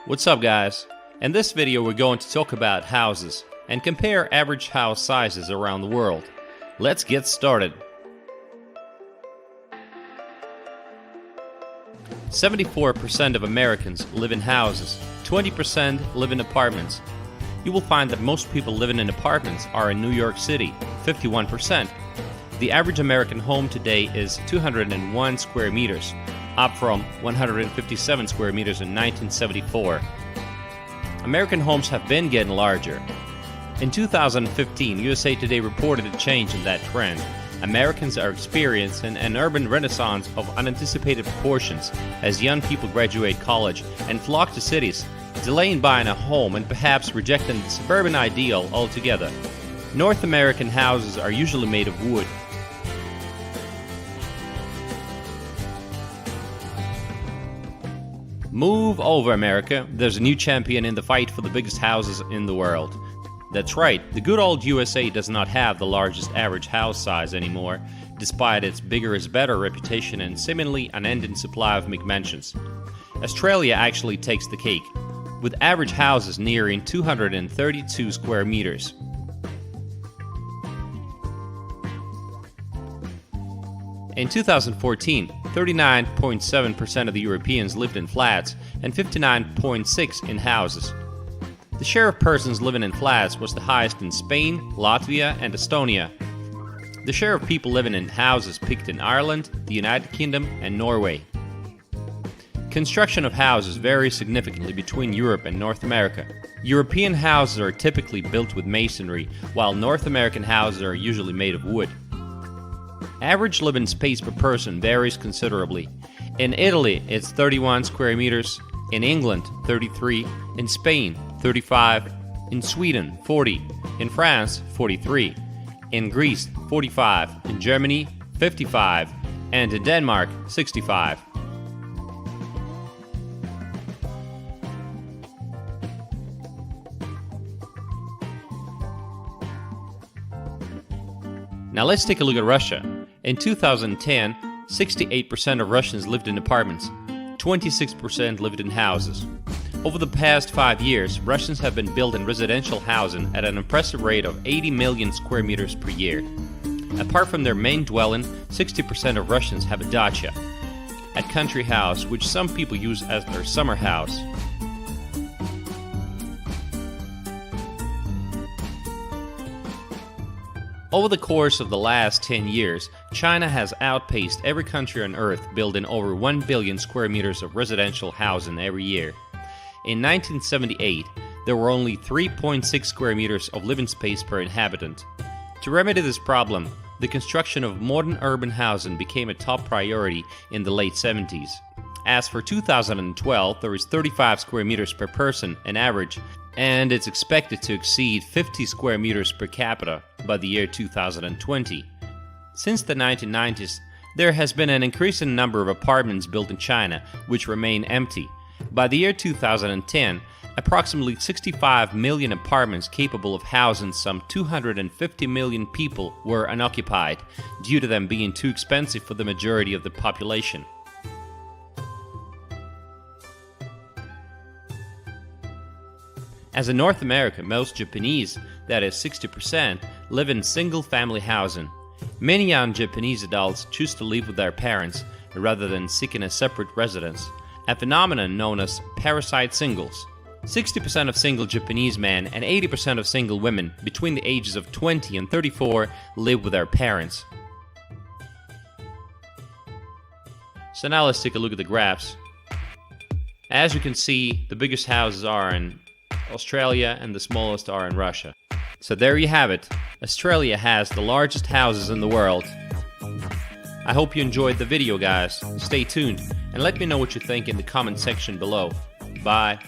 What's up, guys? In this video we're going to talk about houses and compare average house sizes around the world. Let's get started. 74% of Americans live in houses, 20% live in apartments. You will find that most people living in apartments are in New York City, 51%. The average American home today is 201 square meters, up from 157 square meters in 1974. American homes have been getting larger. In 2015, USA Today reported a change in that trend. Americans are experiencing an urban renaissance of unanticipated proportions as young people graduate college and flock to cities, delaying buying a home and perhaps rejecting the suburban ideal altogether. North American houses are usually made of wood. Move over, America. There's a new champion in the fight for the biggest houses in the world. That's right, the good old USA does not have the largest average house size anymore, despite its bigger is better reputation and seemingly unending supply of McMansions. Australia actually takes the cake, with average houses nearing 232 square meters. In 2014, 39.7% of the Europeans lived in flats and 59.6% in houses. The share of persons living in flats was the highest in Spain, Latvia, and Estonia. The share of people living in houses peaked in Ireland, the United Kingdom, and Norway. Construction of houses varies significantly between Europe and North America. European houses are typically built with masonry, while North American houses are usually made of wood. Average living space per person varies considerably. In Italy, it's 31 square meters, in England, 33, in Spain, 35, in Sweden, 40, in France, 43, in Greece, 45, in Germany, 55, and in Denmark, 65. Now let's take a look at Russia. In 2010, 68% of Russians lived in apartments, 26% lived in houses. Over the past 5 years, Russians have been building residential housing at an impressive rate of 80 million square meters per year. Apart from their main dwelling, 60% of Russians have a dacha, a country house which some people use as their summer house. Over the course of the last 10 years, China has outpaced every country on Earth, building over 1 billion square meters of residential housing every year. In 1978, there were only 3.6 square meters of living space per inhabitant. To remedy this problem, the construction of modern urban housing became a top priority in the late 70s. As for 2012, there is 35 square meters per person on average, and it's expected to exceed 50 square meters per capita by the year 2020. Since the 1990s, there has been an increasing number of apartments built in China which remain empty. By the year 2010, approximately 65 million apartments capable of housing some 250 million people were unoccupied, due to them being too expensive for the majority of the population. As in North America, most Japanese, that is 60%, live in single-family housing. Many young Japanese adults choose to live with their parents rather than seeking a separate residence, a phenomenon known as parasite singles. 60% of single Japanese men and 80% of single women between the ages of 20 and 34 live with their parents. So now let's take a look at the graphs. As you can see, the biggest houses are in Australia and the smallest are in Russia. So there you have it. Australia has the largest houses in the world. I hope you enjoyed the video, guys. Stay tuned and let me know what you think in the comment section below. Bye.